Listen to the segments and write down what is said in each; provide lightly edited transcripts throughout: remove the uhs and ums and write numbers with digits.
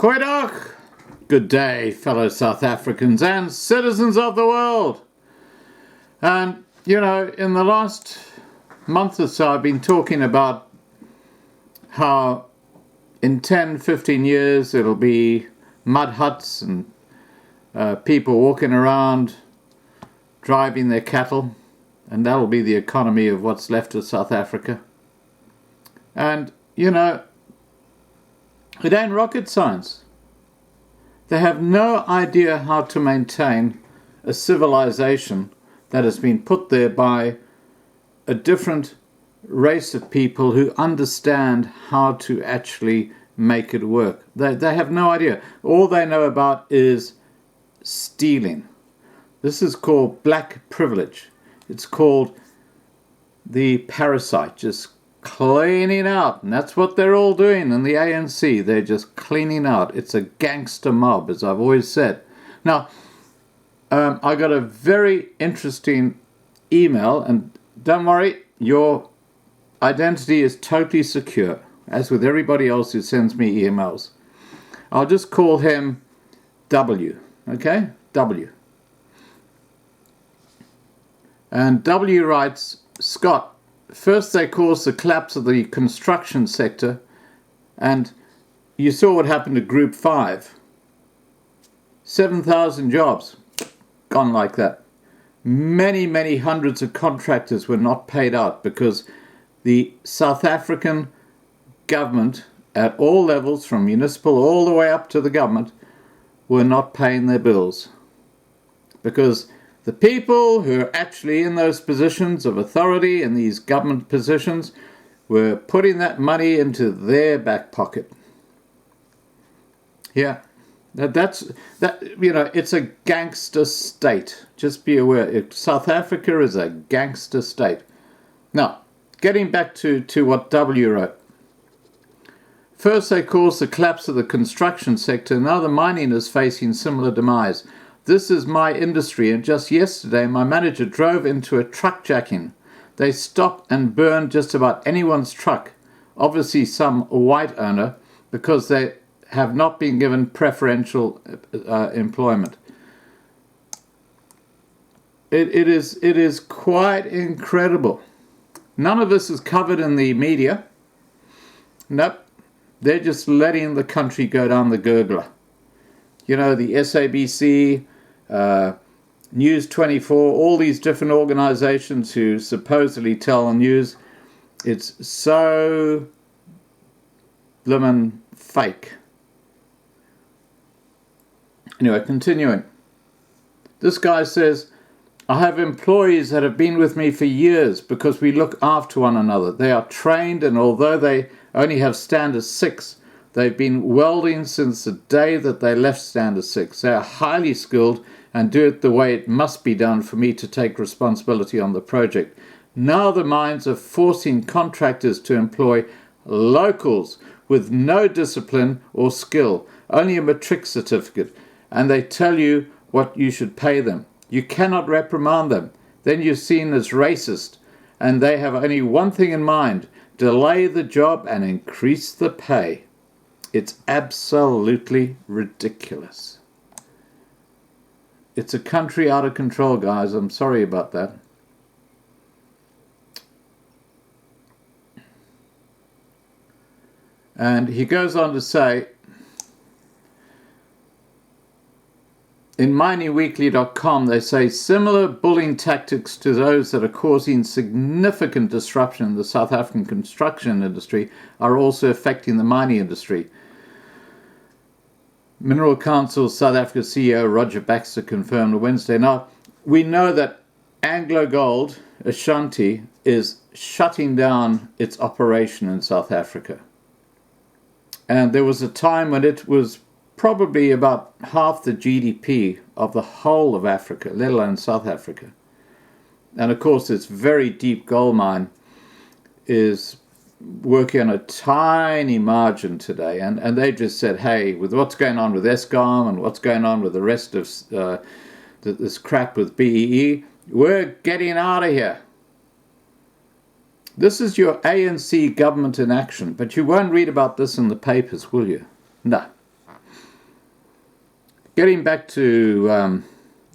Goeiedag! Good day, fellow South Africans and citizens of the world. And, you know, in the last month or so, I've been talking about how in 10, 15 years, it'll be mud huts and people walking around driving their cattle, and that'll be the economy of what's left of South Africa. And, you know, it ain't rocket science. They have no idea how to maintain a civilization that has been put there by a different race of people who understand how to actually make it work. They have no idea. All they know about is stealing. This is called black privilege. It's called the parasite, just cleaning out. And that's what they're all doing in the ANC. They're just cleaning out. It's a gangster mob, as I've always said. Now, I got a very interesting email, and don't worry, your identity is totally secure, as with everybody else who sends me emails. I'll just call him W, okay? W. And W writes, Scott, first they caused the collapse of the construction sector, and you saw what happened to Group 5. 7,000 jobs gone like that. Many, many hundreds of contractors were not paid out because the South African government at all levels, from municipal all the way up to the government, were not paying their bills. Because the people who are actually in those positions of authority in these government positions were putting that money into their back pocket. Yeah, that's you know, it's a gangster state. Just be aware, South Africa is a gangster state. Now, getting back to what W wrote. First they caused the collapse of the construction sector. Now the mining is facing similar demise. This is my industry, and just yesterday my manager drove into a truck jacking. They stopped and burned just about anyone's truck, obviously some white owner, because they have not been given preferential employment. It is quite incredible. None of this is covered in the media. Nope. They're just letting the country go down the gurgler. You know, the SABC, News 24, all these different organizations who supposedly tell the news, it's so blimmin' fake. Anyway, continuing. This guy says, I have employees that have been with me for years because we look after one another. They are trained, and although they only have Standard 6, they've been welding since the day that they left Standard 6. They are highly skilled and do it the way it must be done for me to take responsibility on the project. Now the mines are forcing contractors to employ locals with no discipline or skill, only a matric certificate, and they tell you what you should pay them. You cannot reprimand them. Then you're seen as racist, and they have only one thing in mind: delay the job and increase the pay. It's absolutely ridiculous. It's a country out of control, guys. I'm sorry about that. And he goes on to say, in miningweekly.com, they say similar bullying tactics to those that are causing significant disruption in the South African construction industry are also affecting the mining industry. Mineral Council South Africa CEO Roger Baxter confirmed on Wednesday. Now, we know that Anglo Gold, Ashanti, is shutting down its operation in South Africa. And there was a time when it was probably about half the GDP of the whole of Africa, let alone South Africa. And of course, this very deep gold mine is working on a tiny margin today. And they just said, hey, with what's going on with Eskom and what's going on with the rest of this crap with BEE, we're getting out of here. This is your ANC government in action, but you won't read about this in the papers, will you? No. Getting back to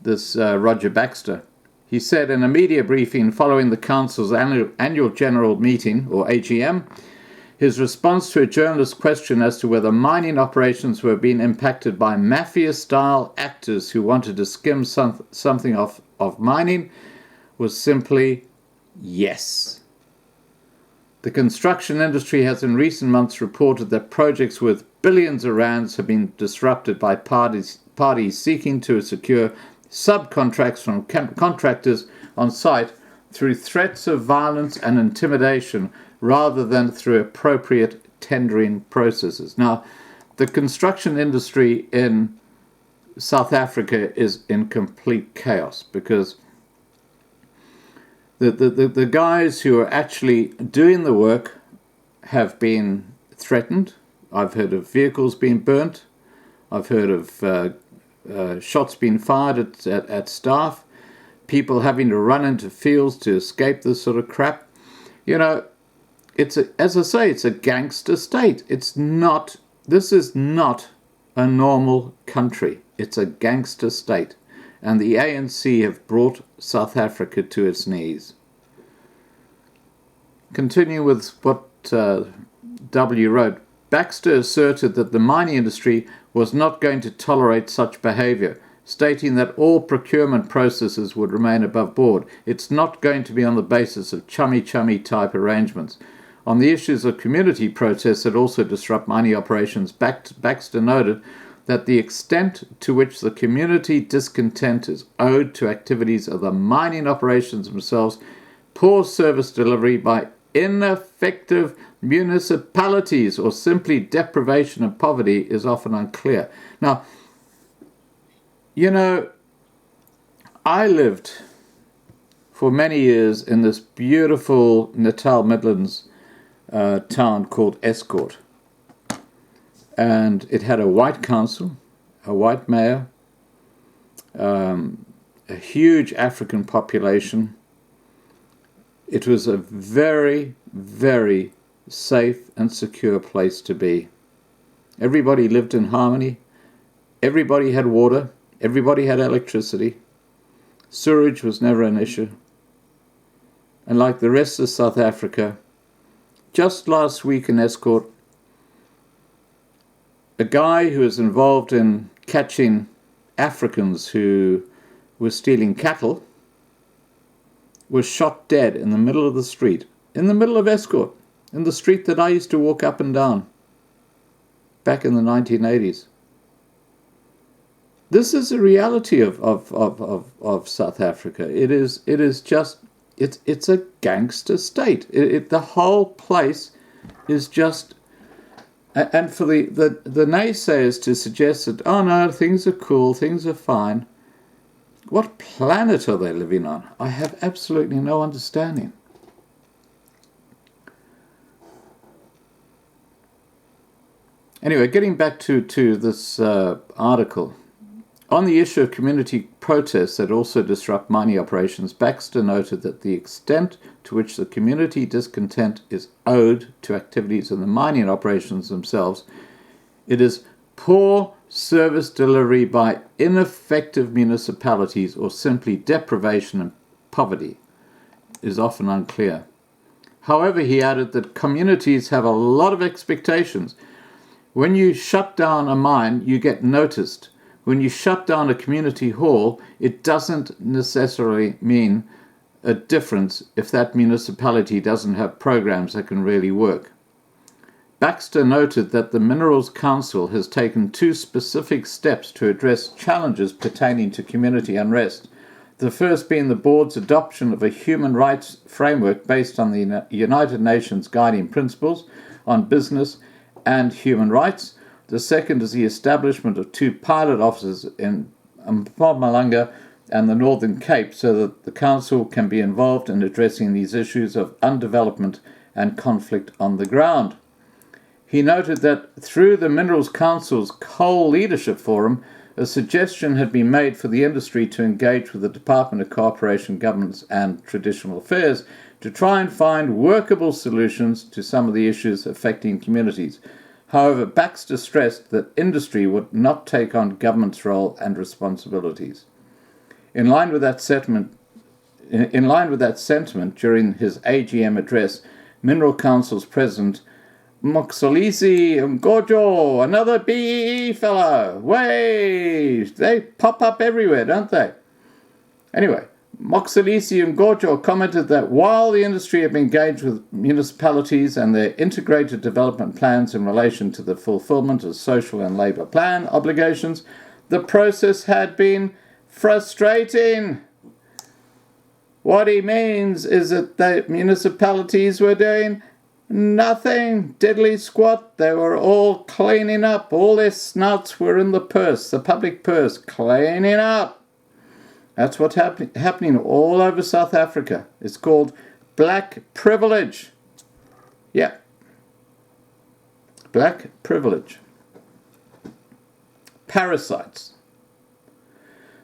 this Roger Baxter, he said in a media briefing following the Council's annual general meeting, or AGM, his response to a journalist's question as to whether mining operations were being impacted by mafia-style actors who wanted to skim something off of mining was simply yes. The construction industry has in recent months reported that projects worth billions of rands have been disrupted by parties seeking to secure subcontracts from contractors on site through threats of violence and intimidation rather than through appropriate tendering processes. Now, the construction industry in South Africa is in complete chaos because the guys who are actually doing the work have been threatened. I've heard of vehicles being burnt. I've heard of shots being fired at staff, people having to run into fields to escape this sort of crap. You know, as I say, it's a gangster state. This is not a normal country. It's a gangster state. And the ANC have brought South Africa to its knees. Continue with what W wrote. Baxter asserted that the mining industry was not going to tolerate such behaviour, stating that all procurement processes would remain above board. It's not going to be on the basis of chummy type arrangements. On the issues of community protests that also disrupt mining operations, Baxter noted that the extent to which the community discontent is owed to activities of the mining operations themselves, poor service delivery by ineffective municipalities, or simply deprivation and poverty is often unclear. Now, you know, I lived for many years in this beautiful Natal Midlands town called Escort. And it had a white council, a white mayor, a huge African population. It was a very, very safe and secure place to be. Everybody lived in harmony. Everybody had water. Everybody had electricity. Sewerage was never an issue. And like the rest of South Africa, just last week in Escort, a guy who was involved in catching Africans who were stealing cattle was shot dead in the middle of the street, in the middle of Escort, in the street that I used to walk up and down back in the 1980s. This is a reality of South Africa. It's a gangster state. The whole place is just. And for the naysayers to suggest that, oh no, things are cool, things are fine. What planet are they living on? I have absolutely no understanding. Anyway, getting back to this article. On the issue of community protests that also disrupt mining operations, Baxter noted that the extent to which the community discontent is owed to activities in the mining operations themselves, it is poor service delivery by ineffective municipalities or simply deprivation and poverty is often unclear. However, he added that communities have a lot of expectations. When you shut down a mine, you get noticed. When you shut down a community hall, it doesn't necessarily mean a difference if that municipality doesn't have programs that can really work. Baxter noted that the Minerals Council has taken 2 specific steps to address challenges pertaining to community unrest. The first being the board's adoption of a human rights framework based on the United Nations Guiding Principles on Business and Human Rights. The second is the establishment of 2 pilot offices in Mpumalanga and the Northern Cape so that the Council can be involved in addressing these issues of underdevelopment and conflict on the ground. He noted that through the Minerals Council's Coal Leadership Forum, a suggestion had been made for the industry to engage with the Department of Cooperation, Governance and Traditional Affairs to try and find workable solutions to some of the issues affecting communities. However, Baxter stressed that industry would not take on government's role and responsibilities. In line with that sentiment, during his AGM address, Mineral Council's president Mxolisi Mgojo, another BEE fellow. Wait, they pop up everywhere, don't they? Anyway, Mxolisi Mgojo commented that while the industry had been engaged with municipalities and their integrated development plans in relation to the fulfillment of social and labour plan obligations, the process had been frustrating. What he means is that the municipalities were doing nothing, diddly squat. They were all cleaning up. All their snouts were in the purse, the public purse, cleaning up. That's what's happening all over South Africa. It's called black privilege. Yeah. Black privilege. Parasites.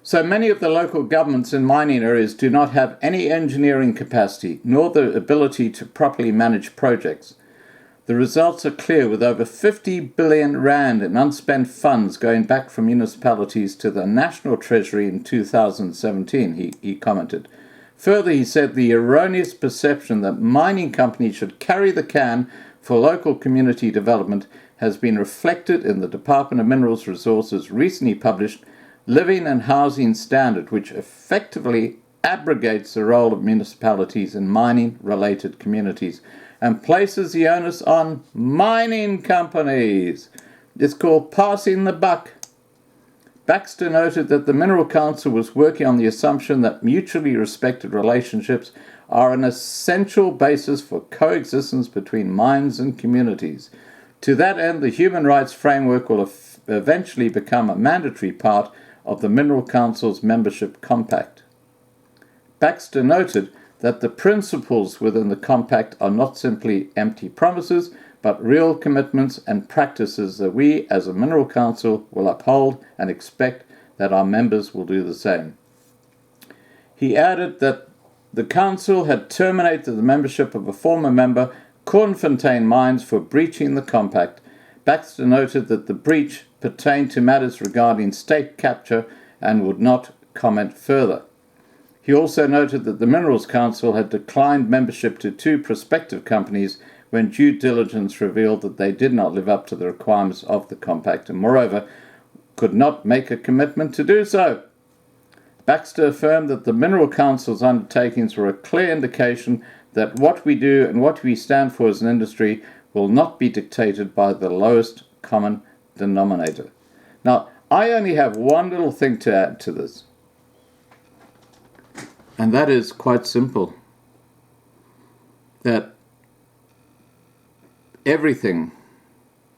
So many of the local governments in mining areas do not have any engineering capacity, nor the ability to properly manage projects. The results are clear, with over 50 billion rand in unspent funds going back from municipalities to the National Treasury in 2017, he commented. Further, he said the erroneous perception that mining companies should carry the can for local community development has been reflected in the Department of Minerals Resources recently published Living and Housing Standard, which effectively abrogates the role of municipalities in mining-related communities and places the onus on mining companies. It's called passing the buck. Baxter noted that the Mineral Council was working on the assumption that mutually respected relationships are an essential basis for coexistence between mines and communities. To that end, the human rights framework will eventually become a mandatory part of the Mineral Council's membership compact. Baxter noted that the principles within the compact are not simply empty promises, but real commitments and practices that we as a Mineral Council will uphold and expect that our members will do the same. He added that the Council had terminated the membership of a former member, Cornfontein Mines, for breaching the compact. Baxter noted that the breach pertained to matters regarding state capture and would not comment further. He also noted that the Minerals Council had declined membership to two prospective companies when due diligence revealed that they did not live up to the requirements of the compact and, moreover, could not make a commitment to do so. Baxter affirmed that the Mineral Council's undertakings were a clear indication that what we do and what we stand for as an industry will not be dictated by the lowest common denominator. Now, I only have one little thing to add to this, and that is quite simple, that everything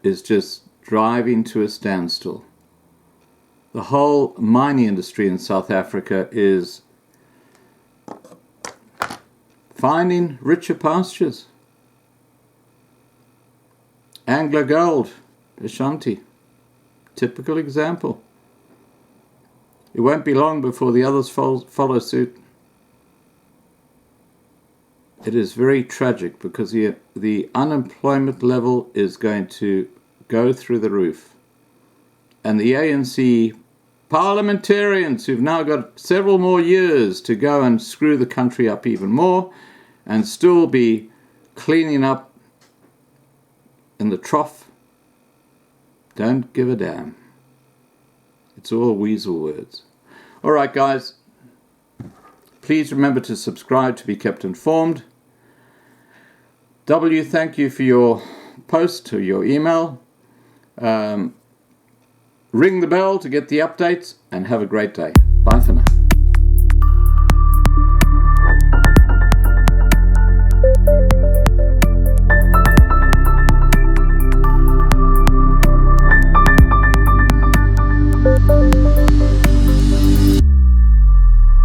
is just driving to a standstill. The whole mining industry in South Africa is finding richer pastures. Anglo Gold, Ashanti, typical example. It won't be long before the others follow suit. It is very tragic because the unemployment level is going to go through the roof. And the ANC parliamentarians, who've now got several more years to go and screw the country up even more and still be cleaning up in the trough, don't give a damn. It's all weasel words. All right, guys. Please remember to subscribe to be kept informed. W, thank you for your post or your email. Ring the bell to get the updates, and have a great day. Bye for now.